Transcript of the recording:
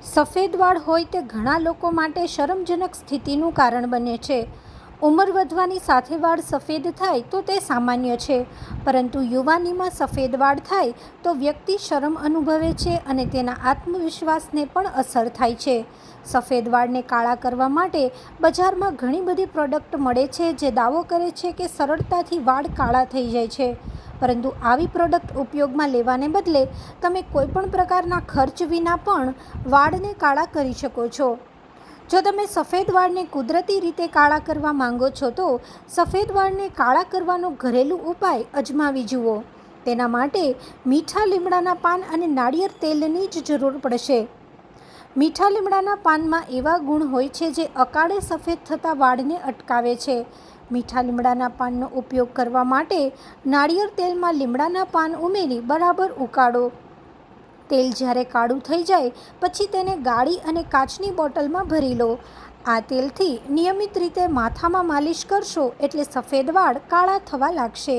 સફેદ વાળ હોય તે ઘણા લોકો માટે શરમજનક સ્થિતિનું કારણ બને છે. ઉંમર વધવાની સાથે વાળ સફેદ થાય તો તે સામાન્ય છે, પરંતુ યુવાનીમાં સફેદ વાળ થાય તો વ્યક્તિ શરમ અનુભવે છે અને તેના આત્મવિશ્વાસને પણ અસર થાય છે. સફેદ વાળને કાળા કરવા માટે બજારમાં ઘણી બધી પ્રોડક્ટ મળે છે જે દાવો કરે છે કે સરળતાથી વાળ કાળા થઈ જાય છે, પરંતુ આવી પ્રોડક્ટ ઉપયોગમાં લેવાને બદલે તમે કોઈપણ પ્રકારના ખર્ચ વિના પણ વાળને કાળા કરી શકો છો. જો તમે સફેદ વાળને કુદરતી રીતે કાળા કરવા માંગો છો તો સફેદ વાળને કાળા કરવાનો ઘરેલું ઉપાય અજમાવી જુઓ. તેના માટે મીઠા લીમડાના પાન અને નાળિયેર તેલની જ જરૂર પડશે. મીઠા લીમડાના પાનમાં એવા ગુણ હોય છે જે અકાળે સફેદ થતા વાળને અટકાવે છે. મીઠા લીમડાના પાનનો ઉપયોગ કરવા માટે નાળિયેર તેલમાં લીમડાના પાન ઉમેરી બરાબર ઉકાળો. તેલ જ્યારે કાળું થઈ જાય પછી તેને ગાળી અને કાચની બોટલમાં ભરી લો. આ તેલથી નિયમિત રીતે માથામાં માલિશ કરશો એટલે સફેદ વાળ કાળા થવા લાગશે.